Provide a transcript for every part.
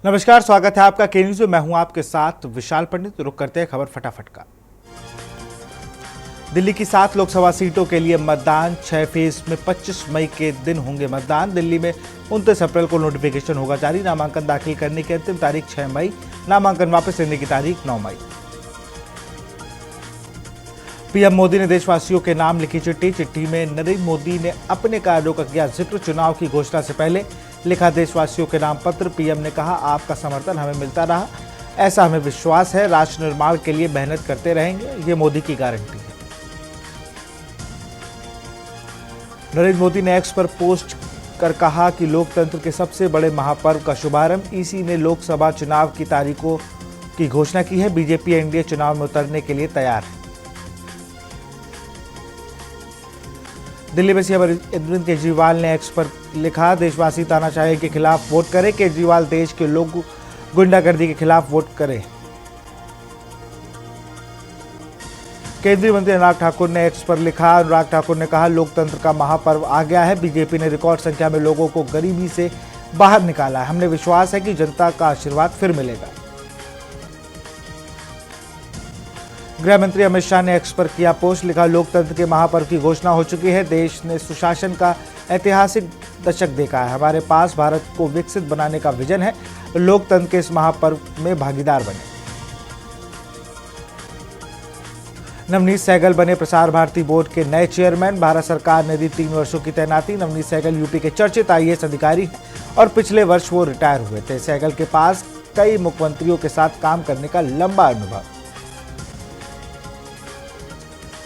नमस्कार, स्वागत है आपका के न्यूज़ में। मैं हूं आपके साथ विशाल पंडित। रुक करते हैं खबर फटाफट का। दिल्ली की 7 लोकसभा सीटों के लिए मतदान 6 फेज में 25 मई के दिन होंगे मतदान। दिल्ली में 29 अप्रैल को नोटिफिकेशन होगा जारी। नामांकन दाखिल करने की अंतिम तारीख 6 मई, नामांकन वापस लेने की तारीख 9 मई। पीएम मोदी ने देशवासियों के नाम लिखी चिट्ठी। चिट्ठी में नरेंद्र मोदी ने अपने कार्यों का किया जिक्र। चुनाव की घोषणा से पहले लिखा देशवासियों के नाम पत्र। पीएम ने कहा, आपका समर्थन हमें मिलता रहा, ऐसा हमें विश्वास है। राष्ट्र निर्माण के लिए मेहनत करते रहेंगे, ये मोदी की गारंटी है। नरेंद्र मोदी ने एक्स पर पोस्ट कर कहा कि लोकतंत्र के सबसे बड़े महापर्व का शुभारंभ ईसी ने लोकसभा चुनाव की तारीखों की घोषणा की है। बीजेपी एनडीए चुनाव में उतरने के लिए तैयार है। दिल्ली में सीएम अरविंद केजरीवाल ने एक्स पर लिखा, देशवासी तानाशाही के खिलाफ वोट करें। केजरीवाल देश के लोग गुंडागर्दी के खिलाफ वोट करें। केंद्रीय मंत्री अनुराग ठाकुर ने एक्स पर लिखा, अनुराग ठाकुर ने कहा, लोकतंत्र का महापर्व आ गया है। बीजेपी ने रिकॉर्ड संख्या में लोगों को गरीबी से बाहर निकाला है। हमने विश्वास है कि जनता का आशीर्वाद फिर मिलेगा। गृह मंत्री अमित शाह ने एक्स पर किया पोस्ट, लिखा, लोकतंत्र के महापर्व की घोषणा हो चुकी है। देश ने सुशासन का ऐतिहासिक दशक देखा है। हमारे पास भारत को विकसित बनाने का विजन है। लोकतंत्र के इस महापर्व में भागीदार बने। नवनीत सहगल बने प्रसार भारती बोर्ड के नए चेयरमैन। भारत सरकार ने दी 3 वर्षों की तैनाती। नवनीत सहगल यूपी के चर्चित आईएएस अधिकारी हैं और पिछले वर्ष वो रिटायर हुए थे। सहगल के पास कई मुख्यमंत्रियों के साथ काम करने का लंबा अनुभव।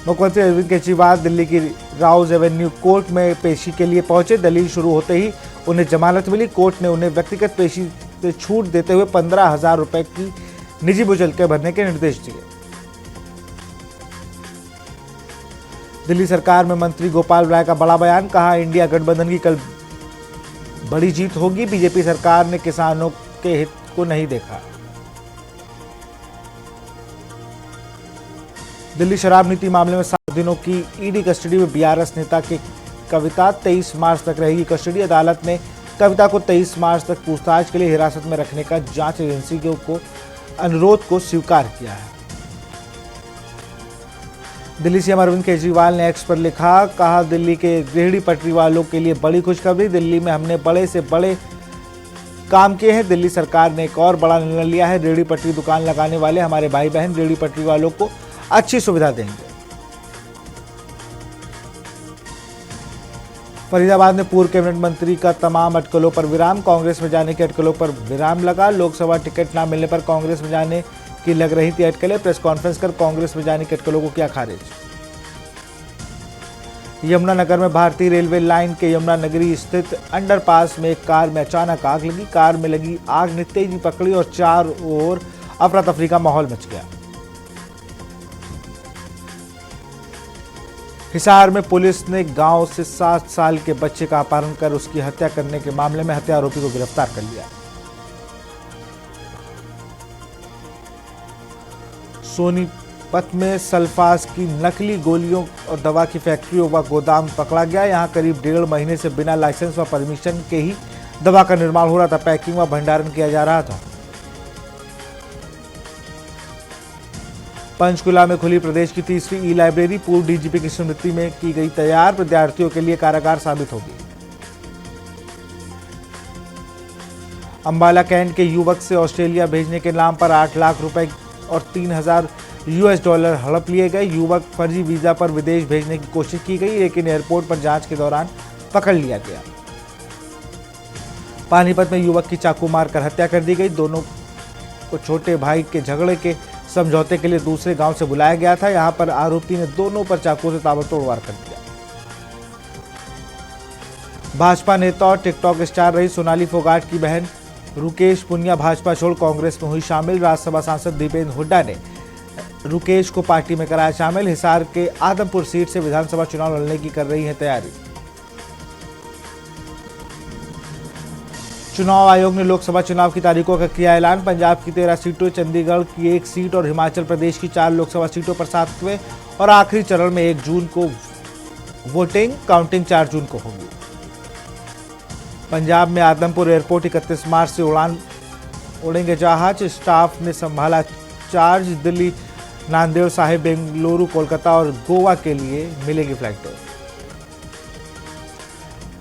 मुख्यमंत्री अरविंद केजरीवाल दिल्ली की राउज एवेन्यू कोर्ट में पेशी के लिए पहुंचे। दलील शुरू होते ही उन्हें जमानत मिली। कोर्ट ने उन्हें व्यक्तिगत पेशी से छूट देते हुए 15,000 रुपए की निजी मुचलके भरने के निर्देश दिए। दिल्ली सरकार में मंत्री गोपाल राय का बड़ा बयान, कहा, इंडिया गठबंधन की कल बड़ी जीत होगी। बीजेपी सरकार ने किसानों के हित को नहीं देखा। दिल्ली शराब नीति मामले में 7 दिनों की ईडी कस्टडी में बीआरएस नेता की कविता 23 मार्च तक रहेगी कस्टडी। अदालत ने कविता को 23 मार्च तक पूछताछ के लिए हिरासत में रखने का जांच एजेंसी के अनुरोध को स्वीकार किया है। दिल्ली सीएम अरविंद केजरीवाल ने एक्स पर लिखा, कहा, दिल्ली के रेहड़ी पटरी वालों के लिए बड़ी खुशखबरी। दिल्ली में हमने बड़े से बड़े काम किए हैं। दिल्ली सरकार ने एक और बड़ा निर्णय लिया है। रेहड़ी पटरी दुकान लगाने वाले हमारे भाई बहन रेहड़ी पटरी वालों को अच्छी सुविधा देंगे। फरीदाबाद में पूर्व कैबिनेट मंत्री का तमाम अटकलों पर विराम। कांग्रेस में जाने की अटकलों पर विराम लगा। लोकसभा टिकट न मिलने पर कांग्रेस में जाने की लग रही थी अटकलें। प्रेस कॉन्फ्रेंस कर कांग्रेस में जाने की अटकलों को किया खारिज। यमुनानगर में भारतीय रेलवे लाइन के यमुना नगरी स्थित अंडरपास में एक कार में अचानक आग लगी। कार में लगी आग ने तेजी पकड़ी और चारों ओर अफरा तफरी का माहौल मच गया। हिसार में पुलिस ने गांव से 7 साल के बच्चे का अपहरण कर उसकी हत्या करने के मामले में हत्या आरोपी को गिरफ्तार कर लिया। सोनीपत में सल्फास की नकली गोलियों और दवा की फैक्ट्रियों व गोदाम पकड़ा गया। यहां करीब 1.5 महीने से बिना लाइसेंस व परमिशन के ही दवा का निर्माण हो रहा था। पैकिंग व भंडारण किया जा रहा था। पंचकुला में खुली प्रदेश की तीसरी ई लाइब्रेरी। पूर्व डीजीपी की स्मृति में की गई तैयार। विद्यार्थियों के लिए कारागार साबित होगी। अंबाला कैंट के युवक से ऑस्ट्रेलिया भेजने के नाम पर 8 लाख रुपए और $3,000 हड़प लिए गए। युवक फर्जी वीजा पर विदेश भेजने की कोशिश की गई, लेकिन एयरपोर्ट पर जांच के दौरान पकड़ लिया गया। पानीपत में युवक की चाकू मारकर हत्या कर दी गई। दोनों को छोटे भाई के झगड़े के समझौते के लिए दूसरे गांव से बुलाया गया था। यहां पर आरोपी ने दोनों पर चाकू से ताबड़तोड़ वार कर दिया। भाजपा नेता और टिकटॉक स्टार रही सोनाली फोगाट की बहन रुकेश पुनिया भाजपा छोड़ कांग्रेस में हुई शामिल। राज्यसभा सांसद दीपेंद्र हुड्डा ने रुकेश को पार्टी में कराया शामिल। हिसार के आदमपुर सीट से विधानसभा चुनाव लड़ने की कर रही है तैयारी। चुनाव आयोग ने लोकसभा चुनाव की तारीखों का किया ऐलान। पंजाब की 13 सीटों, चंडीगढ़ की 1 सीट और हिमाचल प्रदेश की 4 लोकसभा सीटों पर 7वें और आखिरी चरण में 1 जून को वोटिंग। काउंटिंग 4 जून को होगी। पंजाब में आदमपुर एयरपोर्ट 31 मार्च से उड़ान उड़ेंगे जहाज, स्टाफ ने संभाला चार्ज। दिल्ली, नांदेड़, साहिब, बेंगलुरु, कोलकाता और गोवा के लिए मिलेगी फ्लाइटें।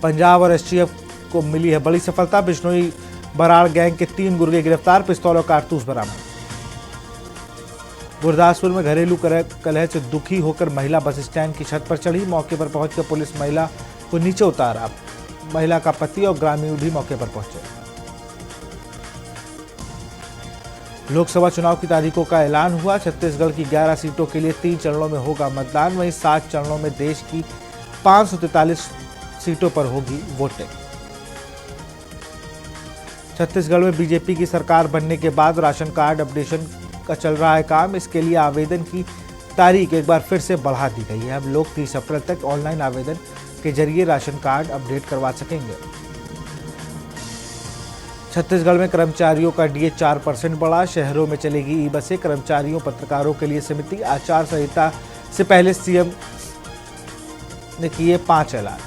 पंजाब और एसटीएफ को मिली है बड़ी सफलता। बिश्नोई बराड़ गैंग के 3 गुर्गे गिरफ्तार, पिस्तौल और कारतूस बरामद। गुरदासपुर में घरेलू कलह से दुखी होकर महिला बस स्टैंड की छत पर चढ़ी। मौके पर पहुंचकर पुलिस महिला को नीचे उतारा। महिला का पति और ग्रामीण भी मौके पर पहुंचे। लोकसभा चुनाव की तारीखों का ऐलान हुआ। छत्तीसगढ़ की 11 सीटों के लिए 3 चरणों में होगा मतदान। वहीं 7 चरणों में देश की 543 सीटों पर होगी वोटिंग। छत्तीसगढ़ में बीजेपी की सरकार बनने के बाद राशन कार्ड अपडेशन का चल रहा है काम। इसके लिए आवेदन की तारीख एक बार फिर से बढ़ा दी गई है। अब लोग 30 अप्रैल तक ऑनलाइन आवेदन के जरिए राशन कार्ड अपडेट करवा सकेंगे। छत्तीसगढ़ में कर्मचारियों का डीए 4% बढ़ा। शहरों में चलेगी ई बसें। कर्मचारियों, पत्रकारों के लिए समिति। आचार संहिता से पहले सीएम ने किए 5 ऐलान।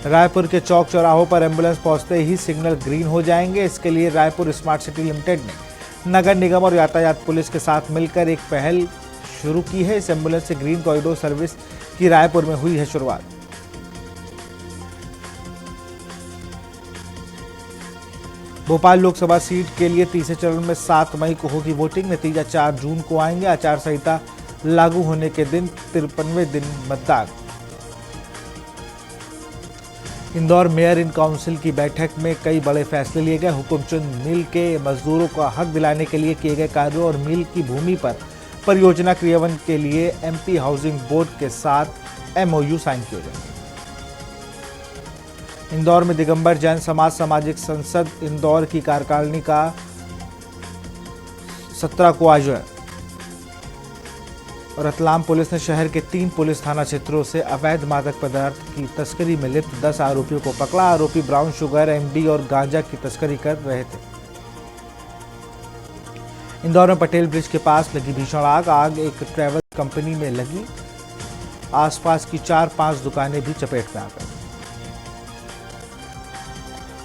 रायपुर के चौक चौराहों पर एम्बुलेंस पहुंचते ही सिग्नल ग्रीन हो जाएंगे। इसके लिए रायपुर स्मार्ट सिटी लिमिटेड ने नगर निगम और यातायात पुलिस के साथ मिलकर एक पहल शुरू की है। इस एम्बुलेंस से ग्रीन कॉरिडोर सर्विस की रायपुर में हुई है शुरुआत। भोपाल लोकसभा सीट के लिए तीसरे चरण में 7 मई को होगी वोटिंग। नतीजा 4 जून को आएंगे। आचार संहिता लागू होने के दिन 53वें दिन मतदान। इंदौर मेयर इन काउंसिल की बैठक में कई बड़े फैसले लिए गए। हुकुमचंद मिल के मजदूरों को हक दिलाने के लिए किए गए कार्यों और मिल की भूमि पर परियोजना क्रियान्वयन के लिए एमपी हाउसिंग बोर्ड के साथ एमओयू साइन किए गए। इंदौर में दिगंबर जैन समाज सामाजिक संसद इंदौर की कार्यकारिणी का 17 को आयोजन। रतलाम पुलिस ने शहर के 3 पुलिस थाना क्षेत्रों से अवैध मादक पदार्थ की तस्करी में लिप्त 10 आरोपियों को पकड़ा। आरोपी ब्राउन शुगर, एमडी और गांजा की तस्करी कर रहे थे। इंदौर में पटेल ब्रिज के पास लगी भीषण आग एक ट्रैवल कंपनी में लगी। आसपास की 4-5 दुकानें भी चपेट में आ गई।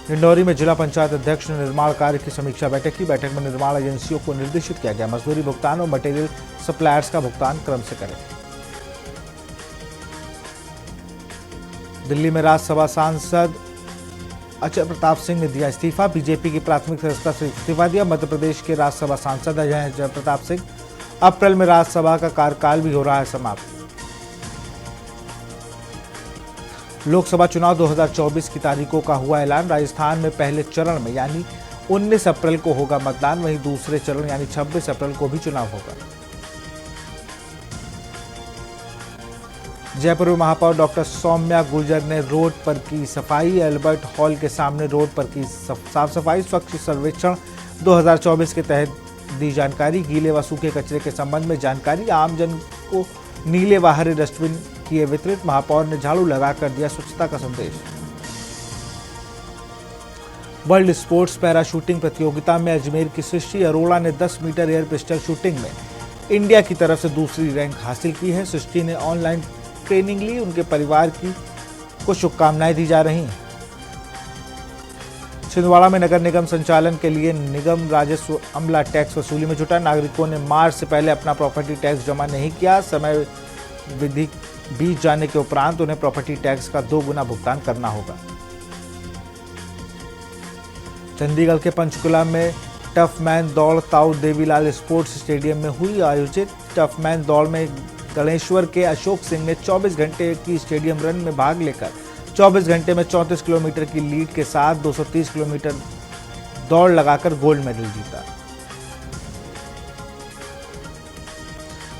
डिंडौरी में जिला पंचायत अध्यक्ष ने निर्माण कार्य की समीक्षा बैठक की। बैठक में निर्माण एजेंसियों को निर्देशित किया गया मजदूरी भुगतान और मटेरियल सप्लायर्स का भुगतान क्रम से करें। दिल्ली में राज्यसभा सांसद अजय प्रताप सिंह ने दिया इस्तीफा। बीजेपी की प्राथमिक सदस्यता से इस्तीफा दिया। मध्य प्रदेश के राज्यसभा सांसद अजय प्रताप सिंह अप्रैल में राज्यसभा का कार्यकाल भी हो रहा है समाप्त। लोकसभा चुनाव 2024 की तारीखों का हुआ ऐलान। राजस्थान में पहले चरण में यानी 19 अप्रैल को होगा मतदान। वहीं दूसरे चरण यानी 26 अप्रैल को भी चुनाव होगा। जयपुर में महापौर डॉक्टर सौम्या गुर्जर ने रोड पर की सफाई। अल्बर्ट हॉल के सामने रोड पर की साफ सफाई। स्वच्छ सर्वेक्षण 2024 के तहत दी जानकारी। गीले व सूखे कचरे के संबंध में जानकारी। आमजन को नीले व हरे डस्टबिन किए वितरित। महापौर ने झाड़ू लगाकर दिया स्वच्छता का संदेश। वर्ल्ड स्पोर्ट्स पैरा शूटिंग प्रतियोगिता में अजमेर की सृष्टि अरोड़ा ने 10 मीटर एयर पिस्टल शूटिंग में इंडिया की तरफ से दूसरी रैंक हासिल की है। सृष्टि ने ऑनलाइन ट्रेनिंग ली। उनके परिवार को शुभकामनाएं दी जा रही हैं। छिंदवाड़ा में नगर निगम संचालन के लिए निगम राजस्व अमला टैक्स वसूली में जुटा। नागरिकों ने मार्च से पहले अपना प्रॉपर्टी टैक्स जमा नहीं किया। समय विधि बीत जाने के उपरांत उन्हें प्रॉपर्टी टैक्स का 2 गुना भुगतान करना होगा। चंडीगढ़ के पंचकुला में टफ मैन दौड़ ताऊ देवीलाल स्पोर्ट्स स्टेडियम में हुई आयोजित। टफ मैन दौड़ में गणेश्वर के अशोक सिंह ने 24 घंटे की स्टेडियम रन में भाग लेकर 24 घंटे में 34 किलोमीटर की लीड के साथ 230 किलोमीटर दौड़ लगाकर गोल्ड मेडल जीता।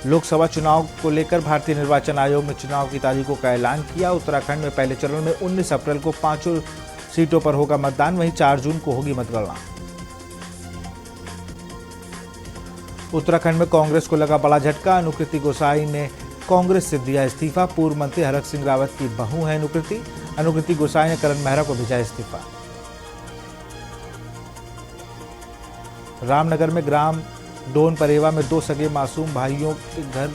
लोकसभा चुनाव को लेकर भारतीय निर्वाचन आयोग ने चुनाव की तारीखों का ऐलान किया। उत्तराखंड में पहले चरण में 19 अप्रैल को 5 सीटों पर होगा मतदान। वहीं 4 जून को होगी मतगणना। उत्तराखंड में कांग्रेस को लगा बड़ा झटका। अनुकृति गोसाई ने कांग्रेस से दिया इस्तीफा। पूर्व मंत्री हरक सिंह रावत की बहू है अनुकृति गोसाई ने करण मेहरा को भेजा इस्तीफा। रामनगर में ग्राम डोन परेवा में 2 सगे मासूम भाइयों के घर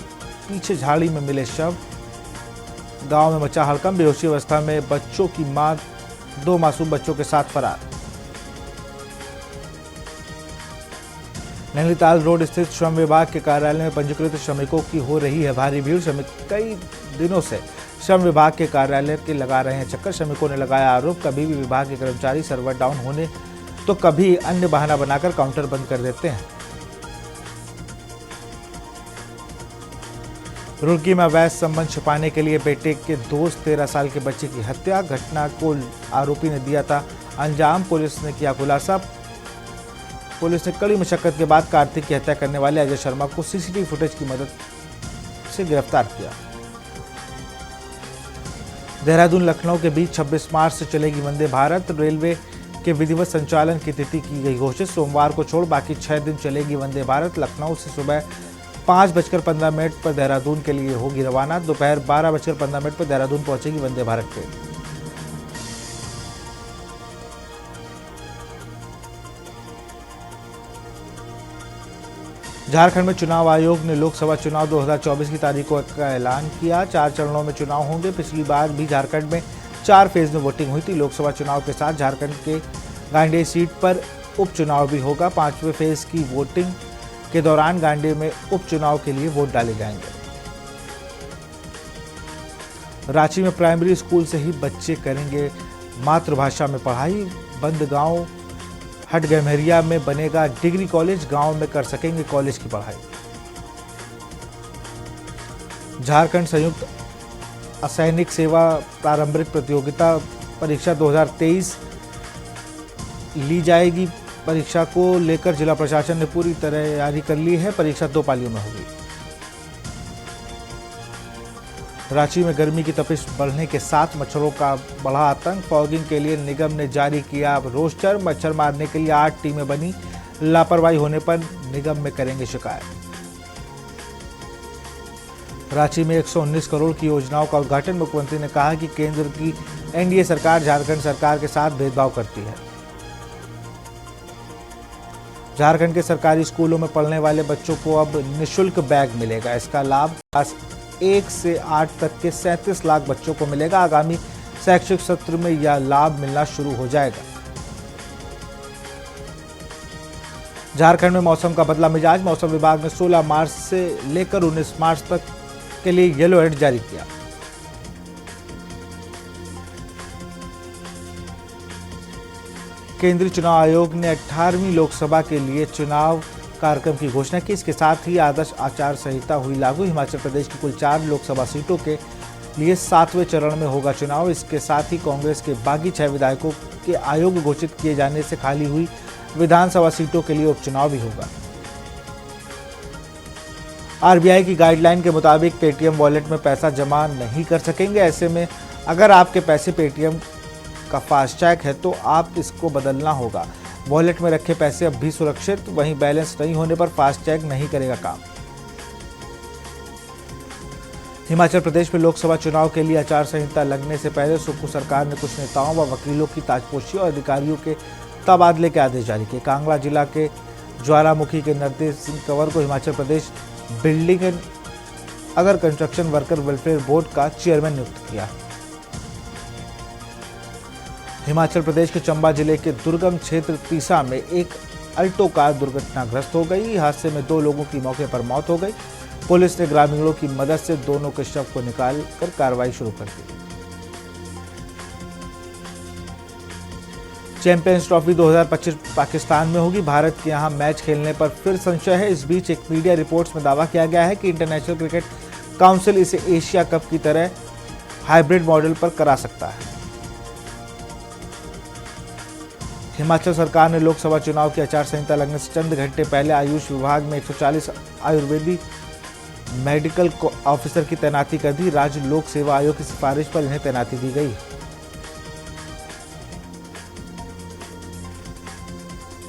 पीछे झाड़ी में मिले शव। गांव में मचा हड़कंप। बेहोशी अवस्था में बच्चों की मां 2 मासूम बच्चों के साथ फरार। नैनीताल रोड स्थित श्रम विभाग के कार्यालय में पंजीकृत श्रमिकों की हो रही है भारी भीड़। श्रमिक कई दिनों से श्रम विभाग के कार्यालय के लगा रहे हैं चक्कर। श्रमिकों ने लगाया आरोप, कभी भी विभाग के कर्मचारी सर्वर डाउन होने तो कभी अन्य बहाना बनाकर काउंटर बंद कर देते हैं। रुड़की में अवैध संबंध छिपाने के लिए बेटे के दोस्त 13 साल के बच्चे की हत्या। घटना को आरोपी ने दिया था अंजाम। पुलिस ने किया खुलासा। पुलिस ने कड़ी मशक्कत के बाद कार्तिक की हत्या करने वाले अजय शर्मा को सीसीटीवी फुटेज की मदद से गिरफ्तार किया। देहरादून लखनऊ के बीच 26 मार्च से चलेगी वंदे भारत। रेलवे के विधिवत संचालन की तिथि की गई घोषित। सोमवार को छोड़ बाकी 6 दिन चलेगी वंदे भारत। लखनऊ से सुबह 5:15 पर देहरादून के लिए होगी रवाना। दोपहर 12:15 पर देहरादून पहुंचेगी वंदे भारत ट्रेन। झारखंड में चुनाव आयोग ने लोकसभा चुनाव 2024 की तारीखों का ऐलान किया। 4 चरणों में चुनाव होंगे। पिछली बार भी झारखंड में 4 फेज में वोटिंग हुई थी। लोकसभा चुनाव के साथ झारखंड के गांडेय सीट पर उपचुनाव भी होगा। 5वें फेज की वोटिंग के दौरान गांडेय में उपचुनाव के लिए वोट डाले जाएंगे। रांची में प्राइमरी स्कूल से ही बच्चे करेंगे मातृभाषा में पढ़ाई। बंद गांव हटगमहरिया में बनेगा डिग्री कॉलेज। गांव में कर सकेंगे कॉलेज की पढ़ाई। झारखंड संयुक्त असैनिक सेवा प्रारंभिक प्रतियोगिता परीक्षा 2023 ली जाएगी। परीक्षा को लेकर जिला प्रशासन ने पूरी तैयारी कर ली है। परीक्षा 2 पालियों में होगी। रांची में गर्मी की तपिश बढ़ने के साथ मच्छरों का बढ़ा आतंक। फॉगिंग के लिए निगम ने जारी किया रोस्टर। मच्छर मारने के लिए 8 टीमें बनी। लापरवाही होने पर निगम में करेंगे शिकायत। रांची में 119 करोड़ की योजनाओं का उद्घाटन। मुख्यमंत्री ने कहा कि केंद्र की एनडीए सरकार झारखंड सरकार के साथ भेदभाव करती है। झारखंड के सरकारी स्कूलों में पढ़ने वाले बच्चों को अब निःशुल्क बैग मिलेगा। इसका लाभ क्लास 1 से 8 तक के 37 लाख बच्चों को मिलेगा। आगामी शैक्षिक सत्र में यह लाभ मिलना शुरू हो जाएगा। झारखंड में मौसम का बदला मिजाज। मौसम विभाग ने 16 मार्च से लेकर 19 मार्च तक के लिए येलो अलर्ट जारी किया। केंद्रीय चुनाव आयोग ने 18वीं लोकसभा के लिए चुनाव कार्यक्रम की घोषणा की। इसके साथ ही आदर्श आचार संहिता हुई लागू। हिमाचल प्रदेश की कुल 4 लोकसभा सीटों के लिए 7वें चरण में होगा चुनाव। इसके साथ ही कांग्रेस के बागी 6 विधायकों के अयोग्य घोषित किए जाने से खाली हुई विधानसभा सीटों के लिए उपचुनाव भी होगा। आरबीआई की गाइडलाइन के मुताबिक पेटीएम वॉलेट में पैसा जमा नहीं कर सकेंगे। ऐसे में अगर आपके पैसे पेटीएम का फास्टैग है तो आप इसको बदलना होगा। वॉलेट में रखे पैसे अब भी सुरक्षित। वहीं बैलेंस नहीं होने पर फास्टैग नहीं करेगा काम। हिमाचल प्रदेश में लोकसभा चुनाव के लिए आचार संहिता लगने से पहले सुक्खू सरकार ने कुछ नेताओं व वकीलों की ताजपोशी और अधिकारियों के तबादले के आदेश जारी किए। कांगड़ा जिला के ज्वालामुखी के नरदेव सिंह कंवर को हिमाचल प्रदेश बिल्डिंग एंड अगर कंस्ट्रक्शन वर्कर वेलफेयर बोर्ड का चेयरमैन नियुक्त किया। हिमाचल प्रदेश के चंबा जिले के दुर्गम क्षेत्र तीसा में एक अल्टो कार दुर्घटनाग्रस्त हो गई। हादसे में 2 लोगों की मौके पर मौत हो गई। पुलिस ने ग्रामीणों की मदद से दोनों के शव को निकालकर कार्रवाई शुरू कर दी। चैंपियंस ट्रॉफी 2025 पाकिस्तान में होगी। भारत के यहां मैच खेलने पर फिर संशय है। इस बीच एक मीडिया रिपोर्ट्स में दावा किया गया है कि इंटरनेशनल क्रिकेट काउंसिल इसे एशिया कप की तरह हाइब्रिड मॉडल पर करा सकता है। हिमाचल सरकार ने लोकसभा चुनाव की आचार संहिता लगने से चंद घंटे पहले आयुष विभाग में 140 आयुर्वेदिक मेडिकल ऑफिसर की तैनाती कर दी। राज्य लोक सेवा आयोग की सिफारिश पर इन्हें तैनाती दी गई।